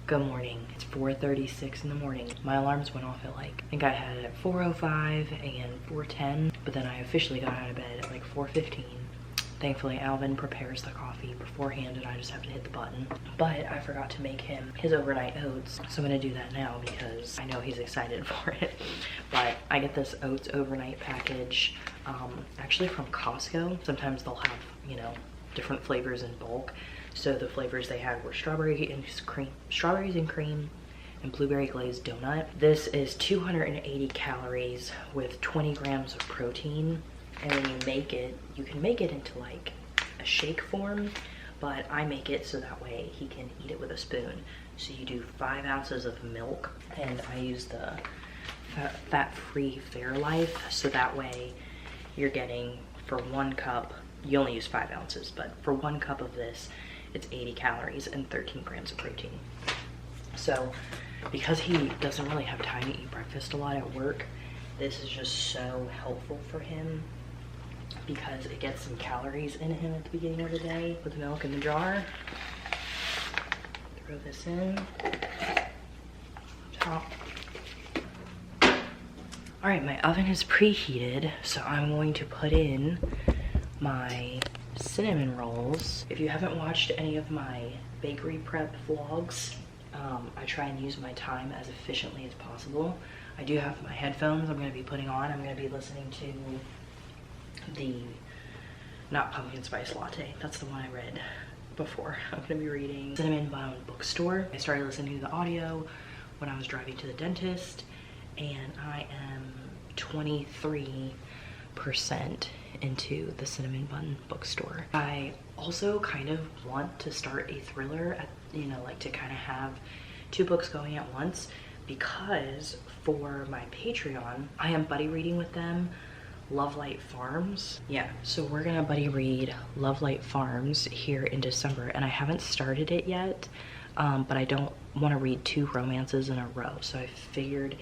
Good morning. It's 4:36 in the morning. My alarms went off at I think I had it at 4:05 and 4:10, but then I officially got out of bed at 4:15. Thankfully, Alvin prepares the coffee beforehand and I just have to hit the button. But I forgot to make him his overnight oats, so I'm gonna do that now because I know he's excited for it. But I get this oats overnight package, actually from Costco. Sometimes they'll have, you know, different flavors in bulk. So the flavors they had were strawberries and cream, and blueberry glazed donut. This is 280 calories with 20 grams of protein. And when you make it, you can make it into a shake form, but I make it so that way he can eat it with a spoon. So you do 5 ounces of milk, and I use the fat-free Fairlife, so that way you're getting, for 1 cup, you only use 5 ounces, but for 1 cup of this, it's 80 calories and 13 grams of protein. So because he doesn't really have time to eat breakfast a lot at work, this is just so helpful for him because it gets some calories in him at the beginning of the day. Put the milk in the jar, throw this in, top. All right, my oven is preheated, so I'm going to put in my cinnamon rolls. If you haven't watched any of my bakery prep vlogs, I try and use my time as efficiently as possible. I do have my headphones I'm going to be putting on. I'm going to be listening to the, not pumpkin spice latte, that's the one I read before. I'm going to be reading Cinnamon Bun Bookstore. I started listening to the audio when I was driving to the dentist, and I am 23% into the Cinnamon Bun Bookstore. I also kind of want to start a thriller, you know, to kind of have 2 books going at once, because for my Patreon, I am buddy reading with them Lovelight Farms. Yeah, so we're gonna buddy read Lovelight Farms here in December, and I haven't started it yet, but I don't want to read 2 romances in a row, so I figured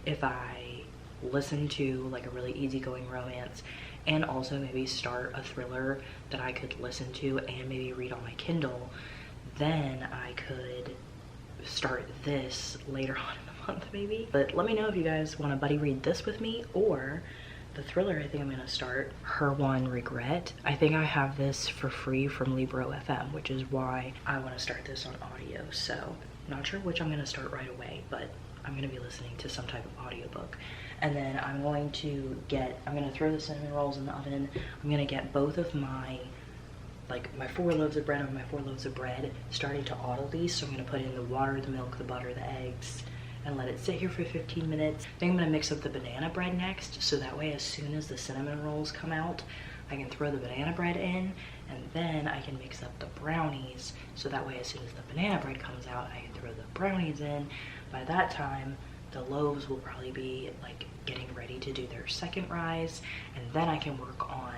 if I listen to a really easygoing romance and also maybe start a thriller that I could listen to and maybe read on my Kindle, then I could start this later on in the month maybe. But let me know if you guys want to buddy read this with me, or the thriller I think I'm gonna start, Her One Regret. I think I have this for free from Libro FM, which is why I want to start this on audio. So not sure which I'm gonna start right away, but I'm gonna be listening to some type of audiobook. And then I'm going to throw the cinnamon rolls in the oven. I'm gonna get both of my my 4 loaves of bread and my 4 loaves of bread starting to autoly. So I'm gonna put in the water, the milk, the butter, the eggs, and let it sit here for 15 minutes. I think I'm gonna mix up the banana bread next, so that way as soon as the cinnamon rolls come out, I can throw the banana bread in, and then I can mix up the brownies, so that way as soon as the banana bread comes out, I can throw the brownies in. By that time, the loaves will probably be getting ready to do their second rise, and then I can work on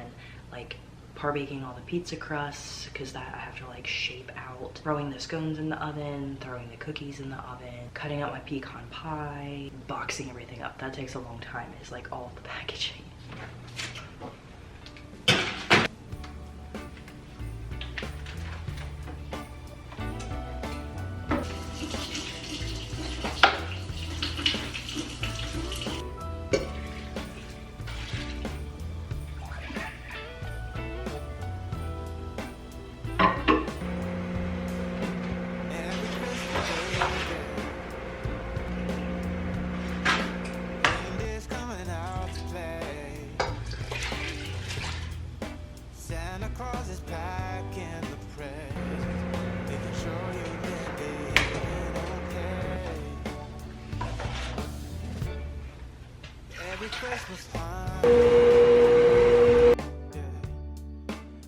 par baking all the pizza crusts, because that I have to shape out, throwing the scones in the oven, throwing the cookies in the oven, cutting out my pecan pie, boxing everything up. That takes a long time. It's all of the packaging.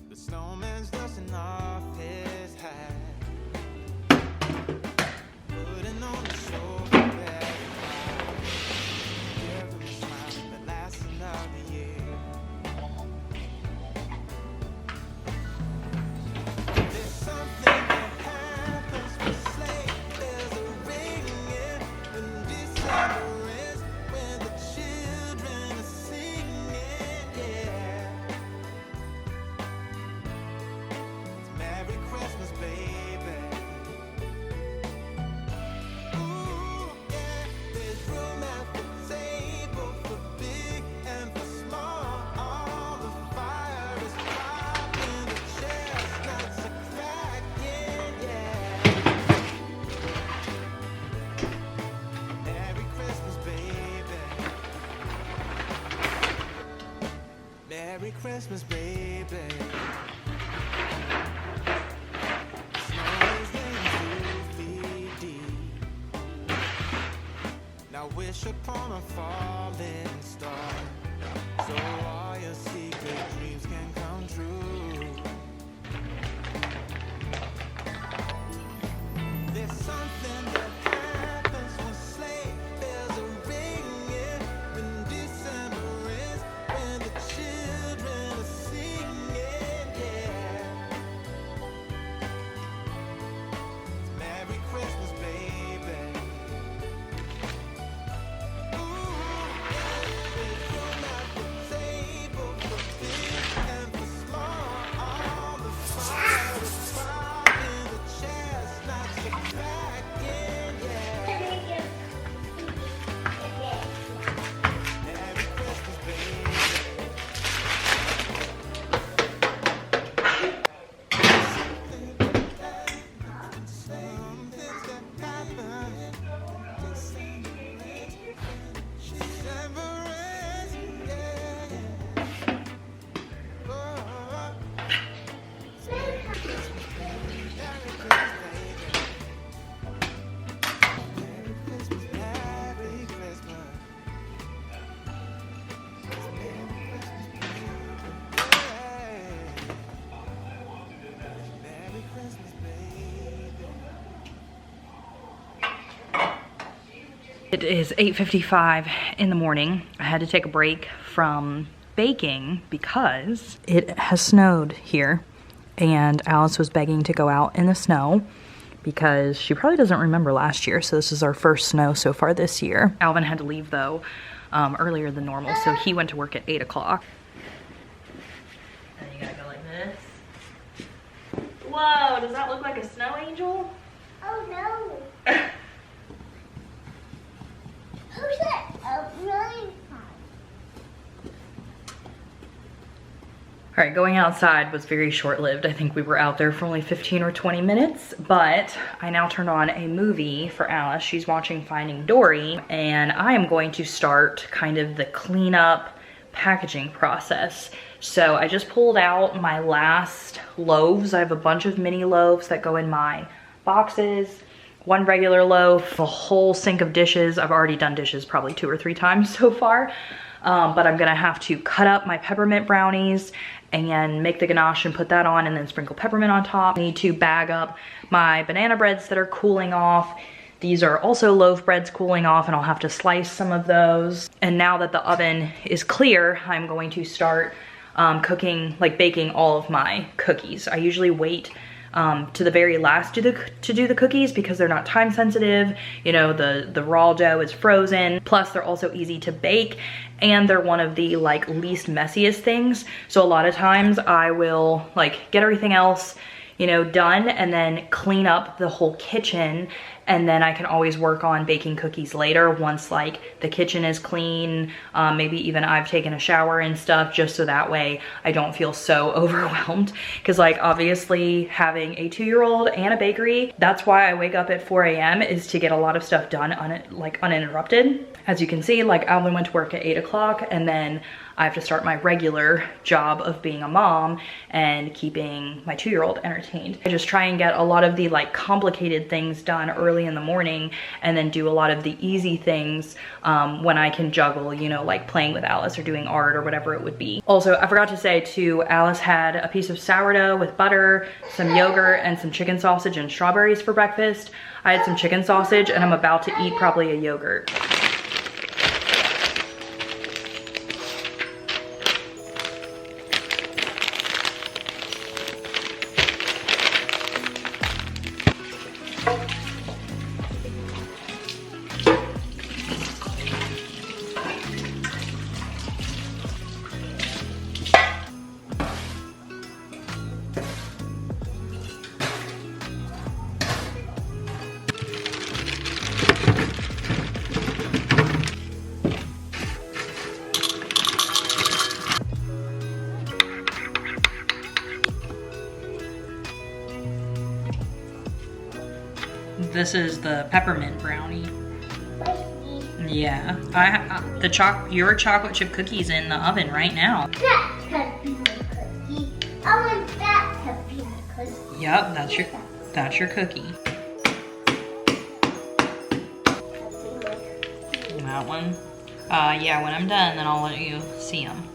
The snowman's dusting off his hat, putting on the show that give him a smile that lasts another year. There's something that happens when sleigh bells are ringing, when December is, when the children are Merry Christmas, baby. Now wish upon a falling star, so all your secret dreams can come true. There's something that happens when sleigh bells are ringing, when December is, when the children are singing, yeah. Merry Christmas, baby. It is 8:55 in the morning. I had to take a break from baking because it has snowed here and Alice was begging to go out in the snow because she probably doesn't remember last year, so this is our first snow so far this year. Alvin had to leave though earlier than normal, so he went to work at 8 o'clock. And you gotta go like this. Whoa, does that look like a snow angel? Oh no! Who's that? Oh, really? All right, going outside was very short-lived. I think we were out there for only 15 or 20 minutes, but I now turned on a movie for Alice. She's watching Finding Dory, and I am going to start kind of the cleanup packaging process. So I just pulled out my last loaves. I have a bunch of mini loaves that go in my boxes. One regular loaf, a whole sink of dishes. I've already done dishes probably 2 or 3 times so far. But I'm gonna have to cut up my peppermint brownies and make the ganache and put that on and then sprinkle peppermint on top. I need to bag up my banana breads that are cooling off. These are also loaf breads cooling off and I'll have to slice some of those. And now that the oven is clear, I'm going to start baking all of my cookies. I usually wait to the very last to do the cookies because they're not time sensitive. You know, the raw dough is frozen. Plus they're also easy to bake and they're one of the like least messiest things. So a lot of times I will like get everything else, you know, done and then clean up the whole kitchen, and then I can always work on baking cookies later once like the kitchen is clean, maybe even I've taken a shower and stuff, just so that way I don't feel so overwhelmed. Because like obviously having a 2-year-old and a bakery, that's why I wake up at 4 a.m. is to get a lot of stuff done uninterrupted. As you can see, like Alvin went to work at 8 o'clock and then I have to start my regular job of being a mom and keeping my 2-year-old entertained. I just try and get a lot of the like complicated things done early in the morning and then do a lot of the easy things when I can juggle, you know, like playing with Alice or doing art or whatever it would be. Also, I forgot to say too, Alice had a piece of sourdough with butter, some yogurt, and some chicken sausage and strawberries for breakfast. I had some chicken sausage and I'm about to eat probably a yogurt. This is the peppermint brownie. Yeah, your chocolate chip cookies in the oven right now. That's gonna be my cookie. I want that to be my cookie. Yep, that's your cookie. That one. Yeah, when I'm done, then I'll let you see them.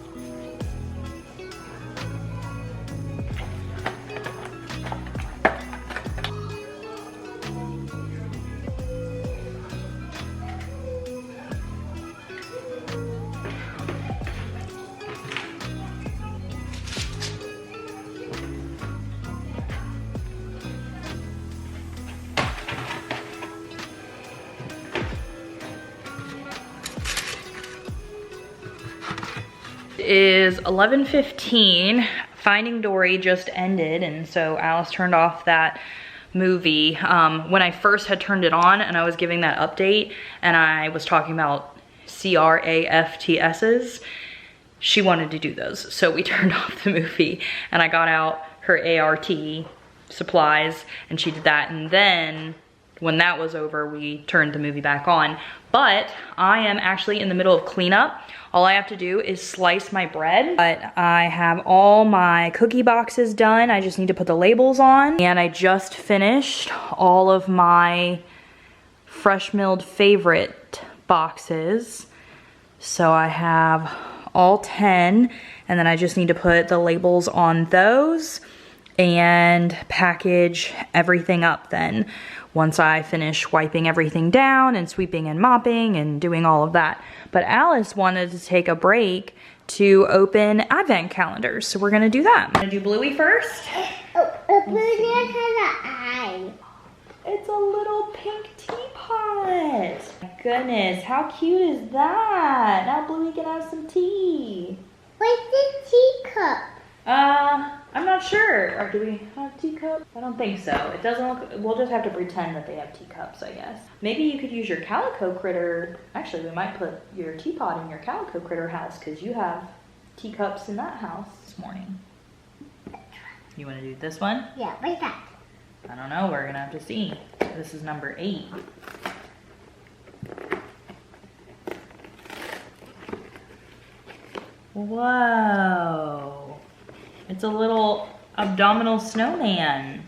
Is 11:15. Finding Dory just ended, and so Alice turned off that movie. When I first had turned it on and I was giving that update and I was talking about CRAFTSs, she wanted to do those. So we turned off the movie and I got out her ART supplies and she did that, and then when that was over, we turned the movie back on. But I am actually in the middle of cleanup. All I have to do is slice my bread. But I have all my cookie boxes done. I just need to put the labels on. And I just finished all of my fresh milled favorite boxes. So I have all 10, and then I just need to put the labels on those and package everything up then, once I finish wiping everything down and sweeping and mopping and doing all of that. But Alice wanted to take a break to open advent calendars, so we're gonna do that. I'm gonna do Bluey first. Oh, Bluey has an eye. It's a little pink teapot. My goodness, how cute is that? Now Bluey can have some tea. Where's the teacup? I'm not sure. Or do we have teacups? I don't think so. It doesn't look, we'll just have to pretend that they have teacups, I guess. Maybe you could use your calico critter. Actually, we might put your teapot in your calico critter house because you have teacups in that house this morning. You want to do this one? Yeah, where's that? I don't know. We're going to have to see. This is number 8. Whoa. It's a little abdominal snowman.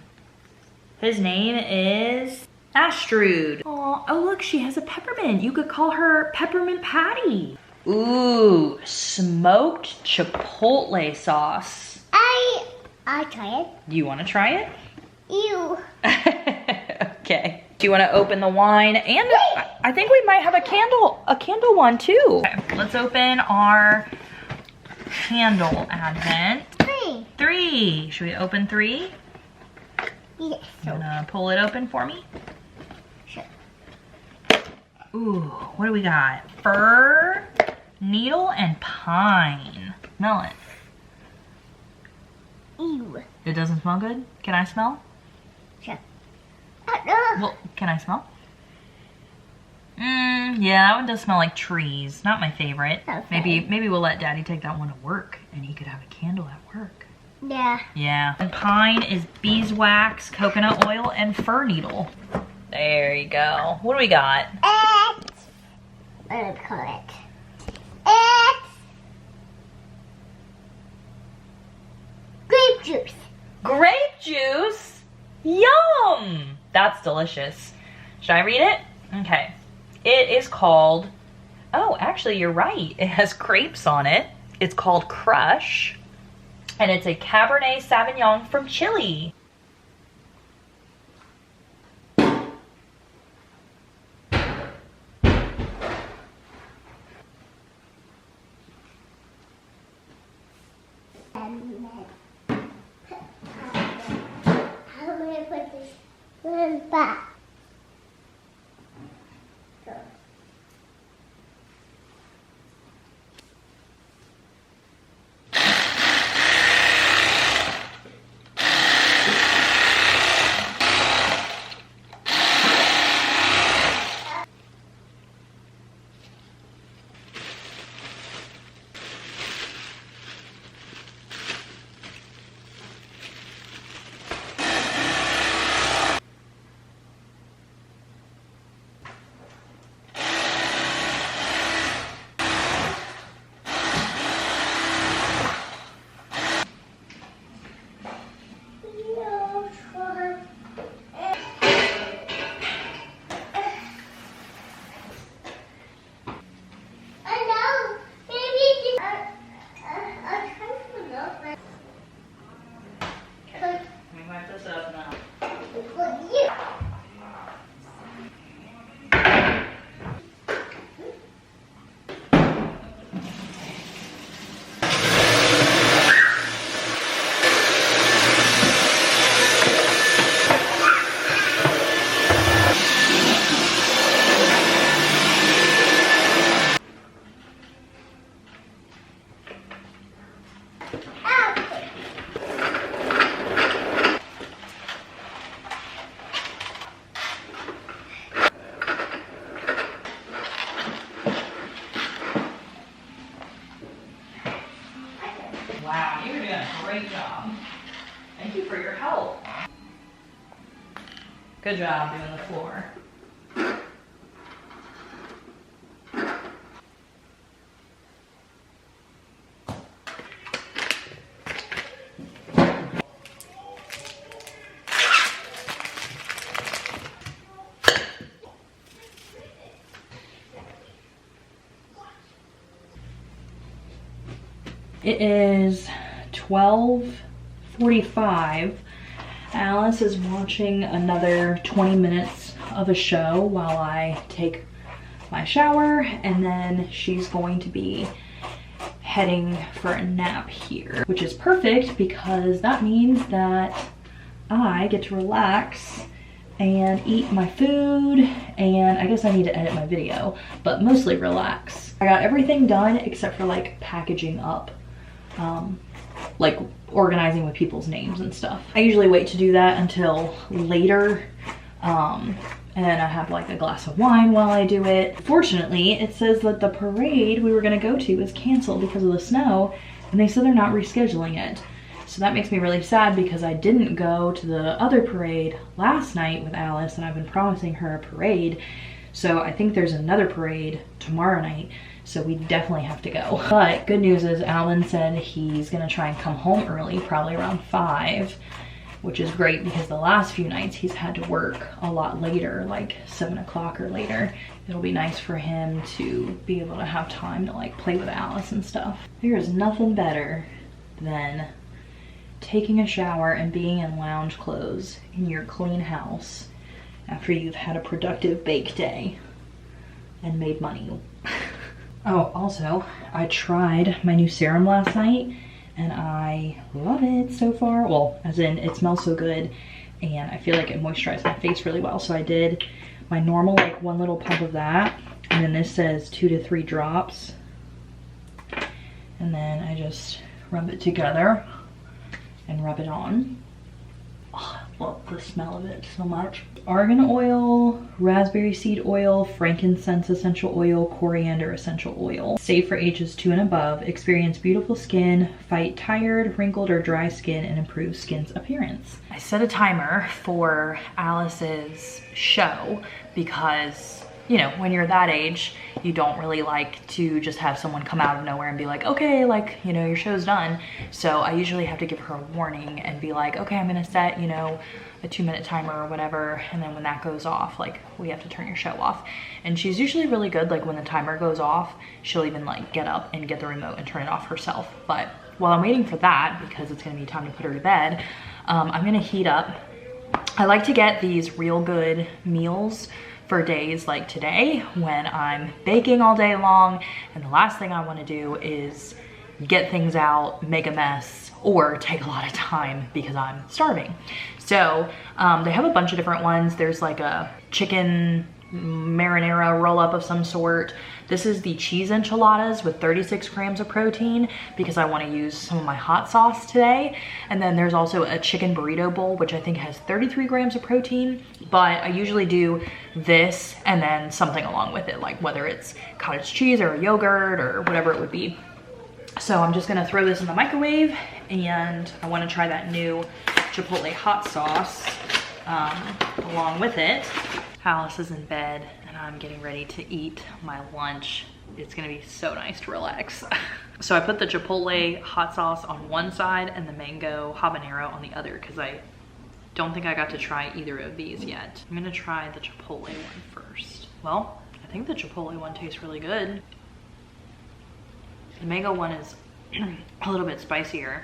His name is Astrud. Aw, oh look, she has a peppermint. You could call her Peppermint Patty. Ooh, smoked chipotle sauce. I'll try it. Do you want to try it? Ew. Okay. Do you want to open the wine? And I think we might have a candle one too. Okay, let's open our candle advent. 3. Should we open 3? Yes. You wanna pull it open for me? Sure. Ooh, what do we got? Fir, needle, and pine. Smell it. Ew. It doesn't smell good? Can I smell? Sure. Well, can I smell? Yeah, that one does smell like trees. Not my favorite. Okay. Maybe we'll let Daddy take that one to work and he could have a candle at work. Yeah. Yeah. And pine is beeswax, coconut oil, and fir needle. There you go. What do we got? What do we call it? Grape juice. Grape juice? Yum! That's delicious. Should I read it? Okay. It is called, oh, actually, you're right. It has grapes on it. It's called Crush. And it's a Cabernet Sauvignon from Chile. I'm gonna put this one back. Wow, you're doing a great job. Thank you for your help. Good job doing the floor. It is 12:45. Alice is watching another 20 minutes of a show while I take my shower, and then she's going to be heading for a nap here, which is perfect because that means that I get to relax and eat my food, and I guess I need to edit my video, but mostly relax. I got everything done except for like packaging up, like organizing with people's names and stuff. I usually wait to do that until later, and then I have like a glass of wine while I do it. Fortunately, it says that the parade we were gonna go to is canceled because of the snow, and they said they're not rescheduling it. So that makes me really sad because I didn't go to the other parade last night with Alice, and I've been promising her a parade. So I think there's another parade tomorrow night, so we definitely have to go. But good news is Alan said he's gonna try and come home early, probably around 5, which is great because the last few nights he's had to work a lot later, like 7 o'clock or later. It'll be nice for him to be able to have time to like play with Alice and stuff. There is nothing better than taking a shower and being in lounge clothes in your clean house after you've had a productive bake day and made money. Oh, also, I tried my new serum last night and I love it so far. Well, as in it smells so good and I feel like it moisturized my face really well. So I did my normal like 1 little pump of that, and then this says 2 to 3 drops. And then I just rub it together and rub it on. Oh, I love the smell of it so much. Argan oil, raspberry seed oil, frankincense essential oil, coriander essential oil. Safe for ages 2 and above. Experience beautiful skin, fight tired, wrinkled, or dry skin, and improve skin's appearance. I set a timer for Alice's show because, you know, when you're that age, you don't really like to just have someone come out of nowhere and be like, okay, like, you know, your show's done. So I usually have to give her a warning and be like, okay, I'm gonna set, you know, a 2-minute timer or whatever, and then when that goes off, like, we have to turn your show off. And she's usually really good, like when the timer goes off, she'll even like get up and get the remote and turn it off herself. But while I'm waiting for that, because it's gonna be time to put her to bed, I'm gonna heat up. I like to get these real good meals for days like today when I'm baking all day long and the last thing I want to do is get things out, make a mess, or take a lot of time because I'm starving. So they have a bunch of different ones. There's like a chicken marinara roll up of some sort. This is the cheese enchiladas with 36 grams of protein because I want to use some of my hot sauce today. And then there's also a chicken burrito bowl, which I think has 33 grams of protein, but I usually do this and then something along with it, like whether it's cottage cheese or yogurt or whatever it would be. So I'm just gonna throw this in the microwave, and I want to try that new Chipotle hot sauce along with it. Alice is in bed and I'm getting ready to eat my lunch. It's gonna be so nice to relax. So I put the Chipotle hot sauce on one side and the mango habanero on the other because I don't think I got to try either of these yet. I'm gonna try the Chipotle one first. Well, I think the Chipotle one tastes really good. The mango one is a little bit spicier.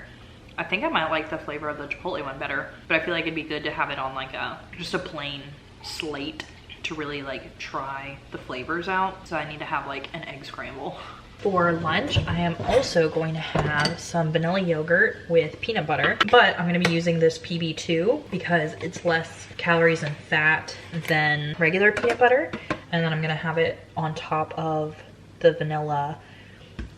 I think I might like the flavor of the Chipotle one better, but I feel like it'd be good to have it on like just a plain slate to really like try the flavors out. So I need to have like an egg scramble. For lunch, I am also going to have some vanilla yogurt with peanut butter, but I'm gonna be using this PB2 because it's less calories and fat than regular peanut butter. And then I'm gonna have it on top of the vanilla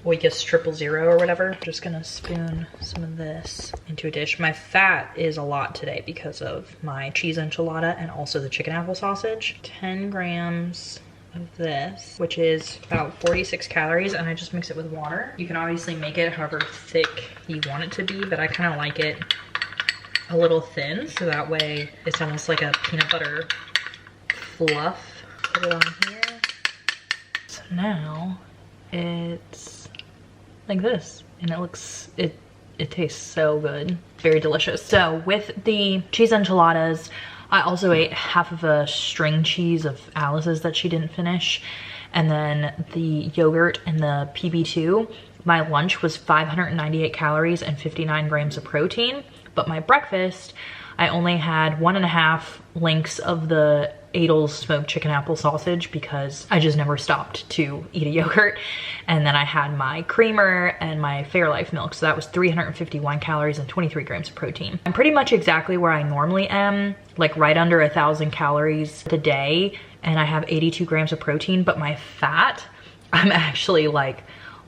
𝑨𝒎𝒂𝒛𝒐𝒏 or whatever. Just gonna spoon some of this into a dish. My fat is a lot today because of my cheese enchilada and also the chicken apple sausage. 10 grams of this, which is about 46 calories, and I just mix it with water. You can obviously make it however thick you want it to be, but I kind of like it a little thin, so that way it's almost like a peanut butter fluff. Put it on here. So now it's like this, and it tastes so good. Very delicious. So with the cheese enchiladas, I also ate half of a string cheese of Alice's that she didn't finish, and then the yogurt and the PB2. My lunch was 598 calories and 59 grams of protein, but my breakfast, I only had 1.5 links of the Ada's smoked chicken apple sausage because I just never stopped to eat a yogurt. And then I had my creamer and my Fairlife milk. So that was 351 calories and 23 grams of protein. I'm pretty much exactly where I normally am, like right under 1,000 calories a day. And I have 82 grams of protein, but my fat, I'm actually like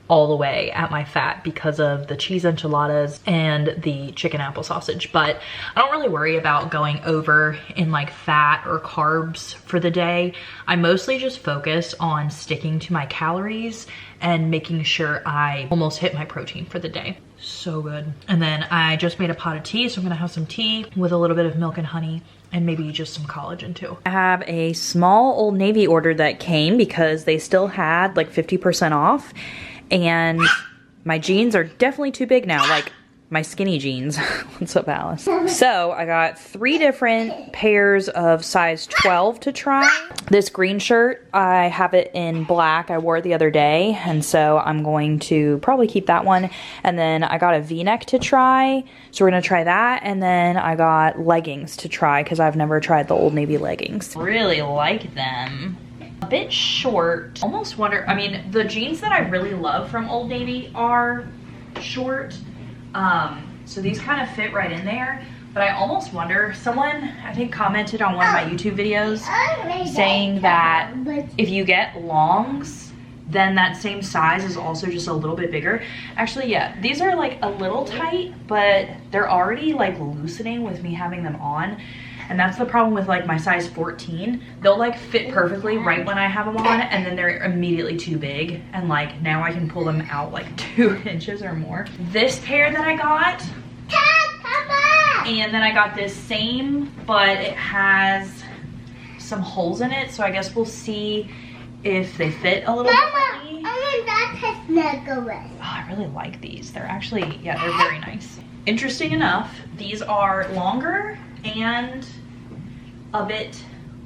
all the way at my fat because of the cheese enchiladas and the chicken apple sausage. But I don't really worry about going over in like fat or carbs for the day. I mostly just focus on sticking to my calories and making sure I almost hit my protein for the day. So good. And then I just made a pot of tea, so I'm gonna have some tea with a little bit of milk and honey and maybe just some collagen too. I have a small Old Navy order that came because they still had like 50% off. And my jeans are definitely too big now, like my skinny jeans. What's up, Alice? So I got 3 different pairs of size 12 to try. This green shirt, I have it in black. I wore it the other day, and so I'm going to probably keep that one. And then I got a V-neck to try, so we're gonna try that. And then I got leggings to try because I've never tried the Old Navy leggings. Really like them. A bit short. Almost wonder, I mean, the jeans that I really love from Old Navy are short. So these kind of fit right in there. But I almost wonder, someone I think commented on one of my YouTube videos saying that if you get longs, then that same size is also just a little bit bigger. Actually, yeah, these are like a little tight, but they're already like loosening with me having them on. And that's the problem with like my size 14. They'll like fit perfectly right when I have them on, and then they're immediately too big. And like now I can pull them out like 2 inches or more. This pair that I got, and then I got this same, but it has some holes in it. So I guess we'll see if they fit a little differently. Oh, I really like these. They're actually, yeah, they're very nice. Interesting enough, these are longer and a bit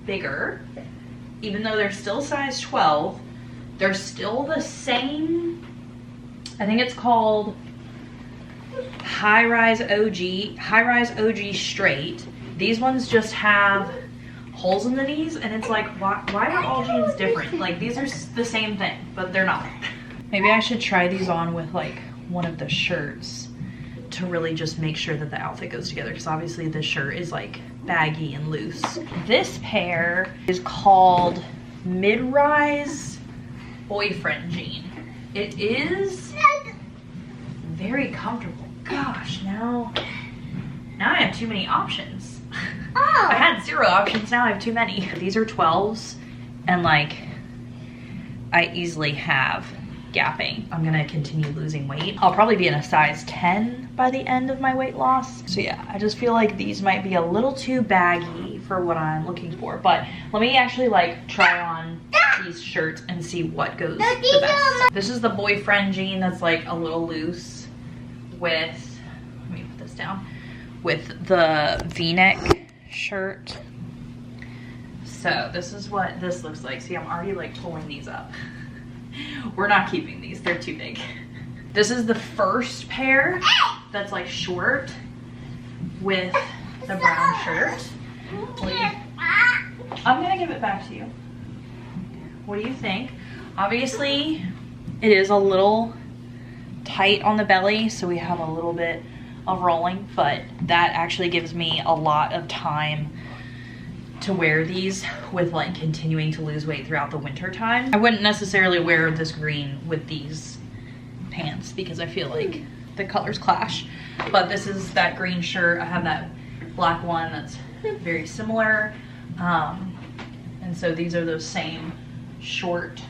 bigger. Even though they're still size 12, they're still the same. I think it's called high-rise OG straight. These ones just have holes in the knees, and it's like, why are all jeans different? Like, these are the same thing, but they're not. Maybe I should try these on with like one of the shirts to really just make sure that the outfit goes together, because obviously this shirt is like baggy and loose. This pair is called mid-rise boyfriend jean. It is very comfortable. Gosh, now I have too many options. Oh. I had 0 options, now I have too many. These are 12s, and like I easily have gapping. I'm gonna continue losing weight. I'll probably be in a size 10 by the end of my weight loss. So yeah, I just feel like these might be a little too baggy for what I'm looking for. But let me actually like try on these shirts and see what goes the best. This is the boyfriend jean that's like a little loose with, let me put this down, with the V-neck shirt. So this is what this looks like. See, I'm already like pulling these up. We're not keeping these, they're too big. This is the first pair that's like short with the brown shirt. I'm gonna give it back to you. What do you think? Obviously, it is a little tight on the belly, so we have a little bit of rolling, but that actually gives me a lot of time to wear these with like continuing to lose weight throughout the winter time. I wouldn't necessarily wear this green with these pants because I feel like the colors clash. But this is that green shirt. I have that black one that's very similar. And so these are those same short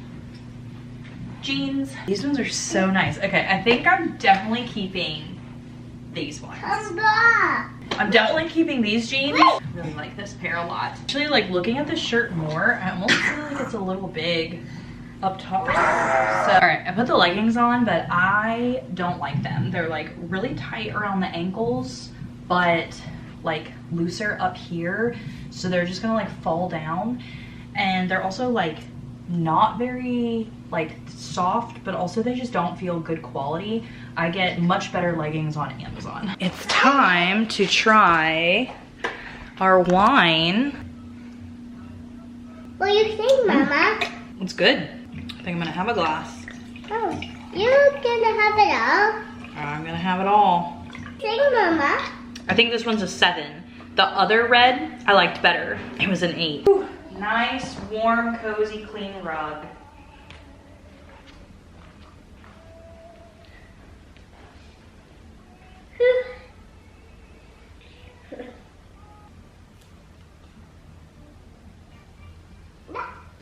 jeans. These ones are so nice. Okay, I think I'm definitely keeping these ones. I'm definitely keeping these jeans. I really like this pair a lot. Actually, like looking at this shirt more, I almost feel like it's a little big up top. So, all right, I put the leggings on, but I don't like them. They're like really tight around the ankles, but like looser up here. So they're just gonna like fall down. And they're also like not very like soft, but also they just don't feel good quality. I get much better leggings on Amazon. It's time to try our wine. What do you think, Mama? It's good. I think I'm gonna have a glass. Oh, you're gonna have it all? I'm gonna have it all. Think, Mama. I think this one's a 7. The other red I liked better. It was an 8. Ooh, nice, warm, cozy, clean rug.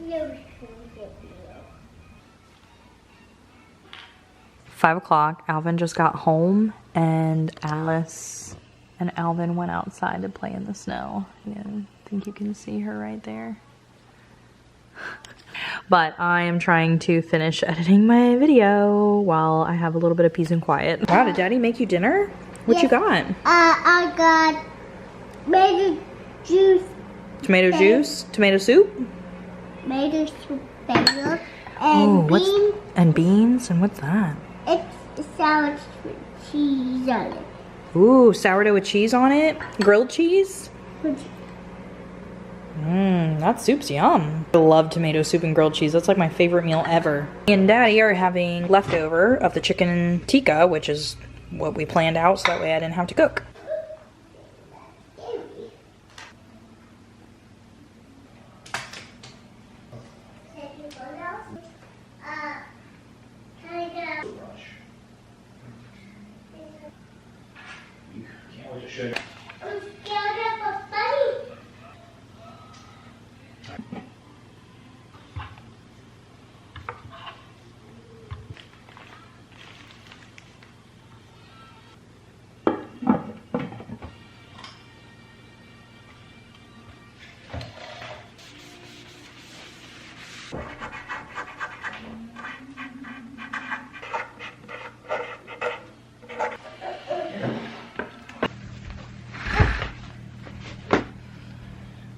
You 5 o'clock, Alvin just got home and Alice and Alvin went outside to play in the snow. Yeah, I think you can see her right there. But I am trying to finish editing my video while I have a little bit of peace and quiet. Wow, did Daddy make you dinner? What you got? I got tomato juice. Tomato juice? Tomato soup? Tomato soup, bagel, and beans. And beans? And what's that? It's sour cheese on it. Ooh, sourdough with cheese on it? Grilled cheese? That soup's yum. I love tomato soup and grilled cheese. That's like my favorite meal ever. Me and Daddy are having leftover of the chicken tikka, which is what we planned out so that way I didn't have to cook. I'm scared of a bunny.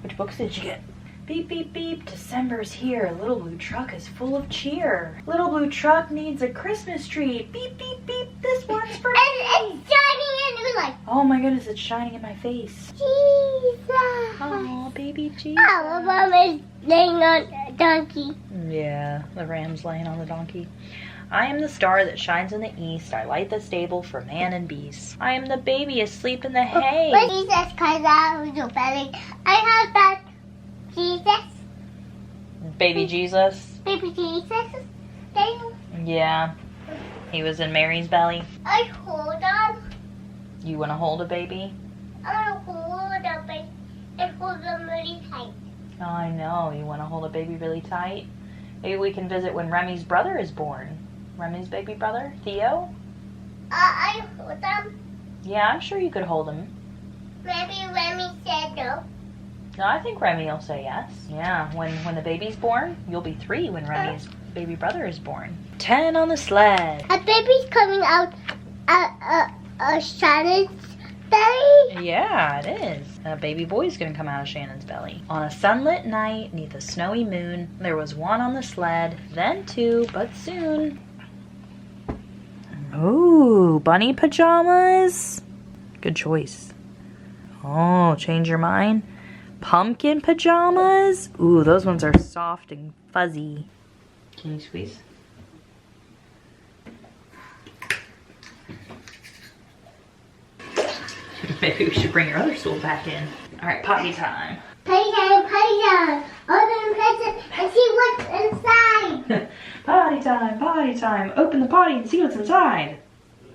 Which books did you get? Beep, beep, beep, December's here. Little blue truck is full of cheer. Little blue truck needs a Christmas tree. Beep, beep, beep, this one's for me. And it's shining in your light. Oh my goodness, it's shining in my face. Jesus. Oh, baby Jesus. Oh, Mom is laying on a donkey. Yeah, the ram's laying on the donkey. I am the star that shines in the east. I light the stable for man and beast. I am the baby asleep in the hay. When Jesus comes out of your belly, I have that Jesus. Baby Jesus? Baby Jesus thing. Yeah. He was in Mary's belly. I hold on. You want to hold a baby? I want to hold a baby. I hold them really tight. Oh, I know. You want to hold a baby really tight? Maybe we can visit when Remy's brother is born. Remy's baby brother, Theo? I hold them. Yeah, I'm sure you could hold him. Maybe Remy said no. No, I think Remy will say yes. Yeah, when the baby's born, you'll be 3 when Remy's baby brother is born. 10 on the sled. A baby's coming out Shannon's belly. Yeah, it is. A baby boy's gonna come out of Shannon's belly. On a sunlit night, 'neath a snowy moon, there was 1 on the sled, then 2, but soon. Ooh, bunny pajamas. Good choice. Oh, change your mind? Pumpkin pajamas? Ooh, those ones are soft and fuzzy. Can you squeeze? Maybe we should bring your other stool back in. All right, potty time. Potty time, potty time. Open the present and see what's inside. Potty time, potty time. Open the potty and see what's inside.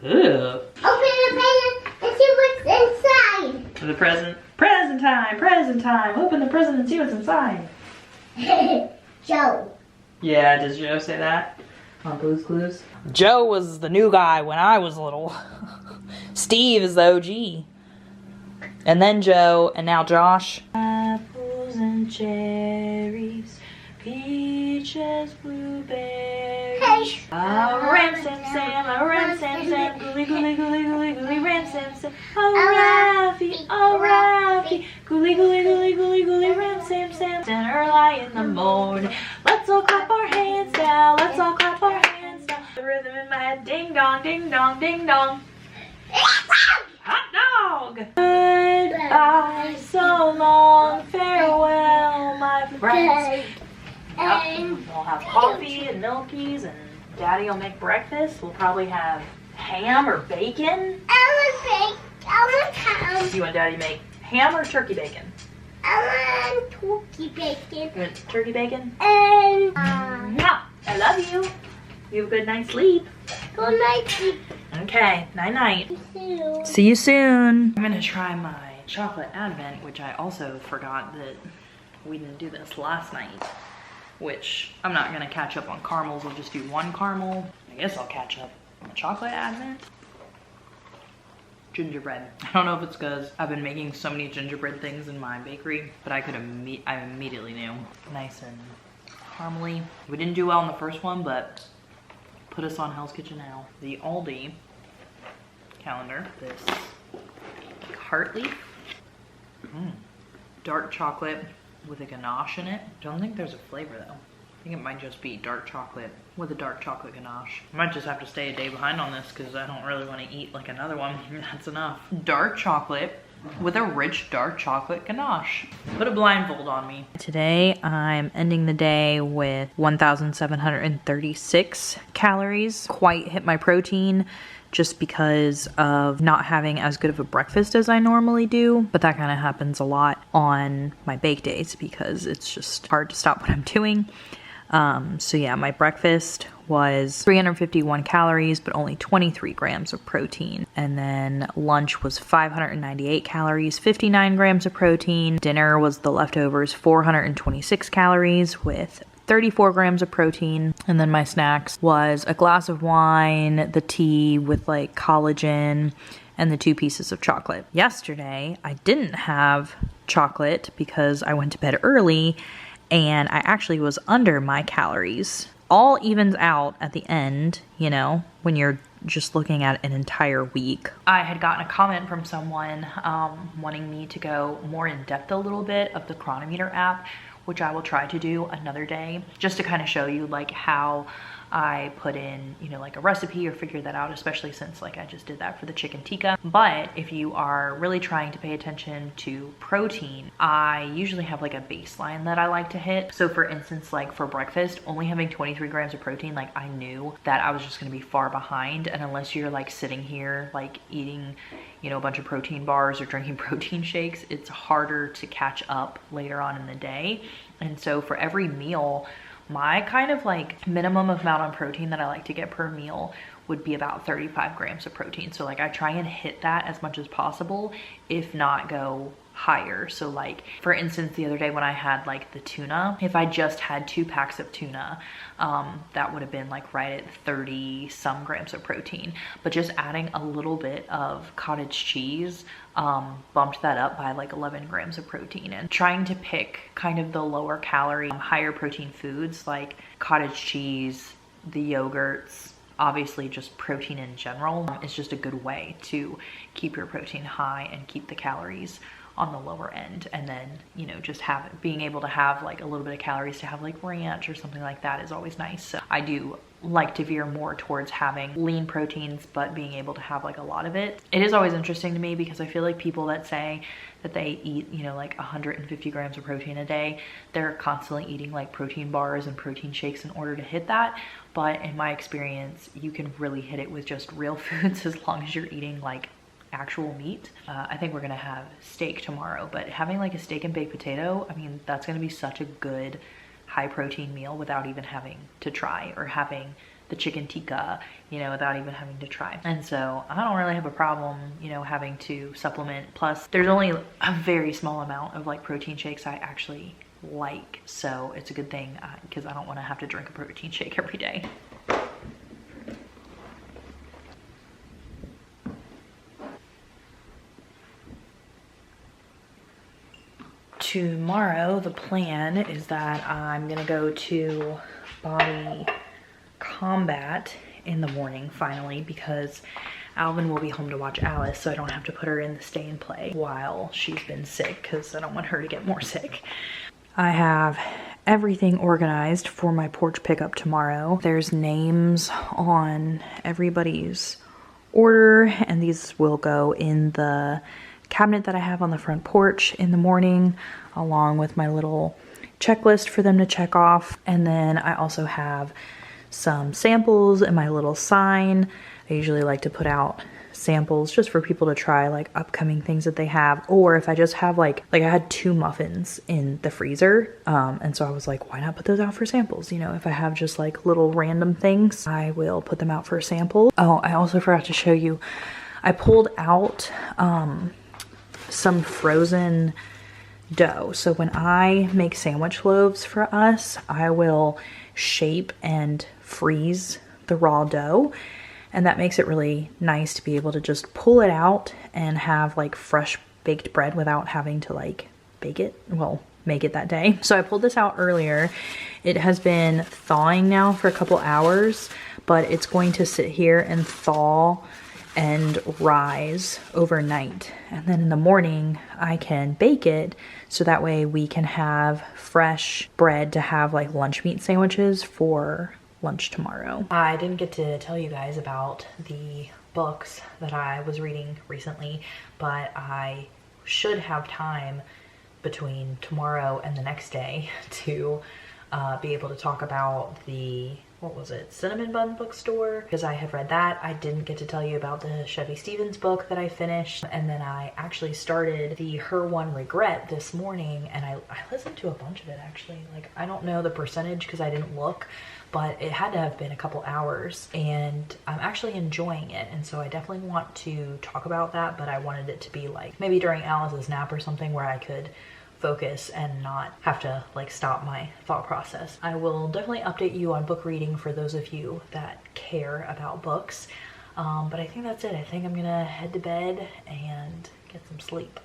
Ugh. Open the present and see what's inside. The present. Present time, present time. Open the present and see what's inside. Joe. Yeah, does Joe say that on Blue's Clues? Joe was the new guy when I was little. Steve is the OG. And then Joe, and now Josh. Apples and cherries, peaches, blueberries. Hey. Ram sam sam, ram sam sam, gooly gooly gooly gooly gooly, ram sam sam. Oh Ralphie, gooly gooly gooly gooly gooly, ram sam sam. And early in the morning, let's all clap our hands now. Let's all clap our hands now. The rhythm in my head, ding dong, ding dong, ding dong. Hot dog! Goodbye, so long, farewell, my friends. Yep. We'll have coffee and milkies, and Daddy will make breakfast. We'll probably have ham or bacon. I want ham. You want Daddy to make ham or turkey bacon? I want turkey bacon. You want turkey bacon? And Mwah! I love you. You have a good night's sleep. good night. Okay, night night. See See you soon. I'm gonna try my chocolate advent, which I also forgot that we didn't do this last night. Which I'm not gonna catch up on caramels. I'll just do one caramel. I guess I'll catch up on the chocolate advent. Gingerbread. I don't know if it's because I've been making so many gingerbread things in my bakery, but I immediately knew. Nice and caramely. We didn't do well in the first one, but put us on Hell's Kitchen now. The Aldi calendar. This heart leaf. Dark chocolate with a ganache in it. Don't think there's a flavor though. I think it might just be dark chocolate with a dark chocolate ganache. I might just have to stay a day behind on this because I don't really want to eat like another one. That's enough. Dark chocolate with a rich dark chocolate ganache. Put a blindfold on me. Today I'm ending the day with 1,736 calories. Quite hit my protein just because of not having as good of a breakfast as I normally do. But that kind of happens a lot on my bake days because it's just hard to stop what I'm doing. So yeah, my breakfast was 351 calories, but only 23 grams of protein. And then lunch was 598 calories, 59 grams of protein. Dinner was the leftovers, 426 calories with 34 grams of protein. And then my snacks was a glass of wine, the tea with like collagen, and the 2 pieces of chocolate. Yesterday, I didn't have chocolate because I went to bed early and I actually was under my calories. All evens out at the end, you know, when you're just looking at an entire week. I had gotten a comment from someone wanting me to go more in depth a little bit of the Chronometer app, which I will try to do another day, just to kind of show you like how I put in, you know, like a recipe or figure that out, especially since like I just did that for the chicken tikka. But if you are really trying to pay attention to protein, I usually have like a baseline that I like to hit. So for instance, like for breakfast, only having 23 grams of protein, like I knew that I was just gonna be far behind. And unless you're like sitting here, like eating, you know, a bunch of protein bars or drinking protein shakes, it's harder to catch up later on in the day. And so for every meal, my kind of like minimum amount of protein that I like to get per meal would be about 35 grams of protein. So like I try and hit that as much as possible, if not go higher. So like for instance, the other day when I had like the tuna, if I just had 2 packs of tuna, that would have been like right at 30 some grams of protein. But just adding a little bit of cottage cheese bumped that up by like 11 grams of protein. And trying to pick kind of the lower calorie, higher protein foods like cottage cheese, the yogurts, obviously just protein in general is just a good way to keep your protein high and keep the calories on the lower end. And then, you know, just being able to have like a little bit of calories to have like ranch or something like that is always nice. So I do like to veer more towards having lean proteins, but being able to have like a lot of it. It is always interesting to me because I feel like people that say that they eat, you know, like 150 grams of protein a day, they're constantly eating like protein bars and protein shakes in order to hit that. But in my experience, you can really hit it with just real foods as long as you're eating like actual meat. I think we're gonna have steak tomorrow, but having like a steak and baked potato, I mean, that's gonna be such a good high protein meal without even having to try, or having the chicken tikka, you know, without even having to try. And so I don't really have a problem, you know, having to supplement. Plus there's only a very small amount of like protein shakes I actually like. So it's a good thing because I don't want to have to drink a protein shake every day. Tomorrow, the plan is that I'm gonna go to Body Combat in the morning finally, because Alvin will be home to watch Alice, so I don't have to put her in the stay and play while she's been sick, because I don't want her to get more sick. I have everything organized for my porch pickup tomorrow. There's names on everybody's order, and these will go in the cabinet that I have on the front porch in the morning, along with my little checklist for them to check off. And then I also have some samples and my little sign. I usually like to put out samples just for people to try like upcoming things that they have, or if I just have like I had 2 muffins in the freezer, and so I was like, why not put those out for samples? You know, if I have just like little random things, I will put them out for a sample. Oh, I also forgot to show you, I pulled out some frozen dough. So when I make sandwich loaves for us, I will shape and freeze the raw dough, and that makes it really nice to be able to just pull it out and have like fresh baked bread without having to like bake it, well, make it that day. So I pulled this out earlier. It has been thawing now for a couple hours, but it's going to sit here and thaw and rise overnight, and then in the morning I can bake it, so that way we can have fresh bread to have like lunch meat sandwiches for lunch tomorrow. I didn't get to tell you guys about the books that I was reading recently, but I should have time between tomorrow and the next day to be able to talk about the, what was it, Cinnamon Bun Bookstore, because I have read that. I didn't get to tell you about the Chevy Stevens book that I finished, and then I actually started the Her One Regret this morning, and I listened to a bunch of it actually. Like, I don't know the percentage because I didn't look, but it had to have been a couple hours, and I'm actually enjoying it, and so I definitely want to talk about that, but I wanted it to be like maybe during Alice's nap or something where I could focus and not have to like stop my thought process. I will definitely update you on book reading for those of you that care about books, but I think that's it. I think I'm gonna head to bed and get some sleep.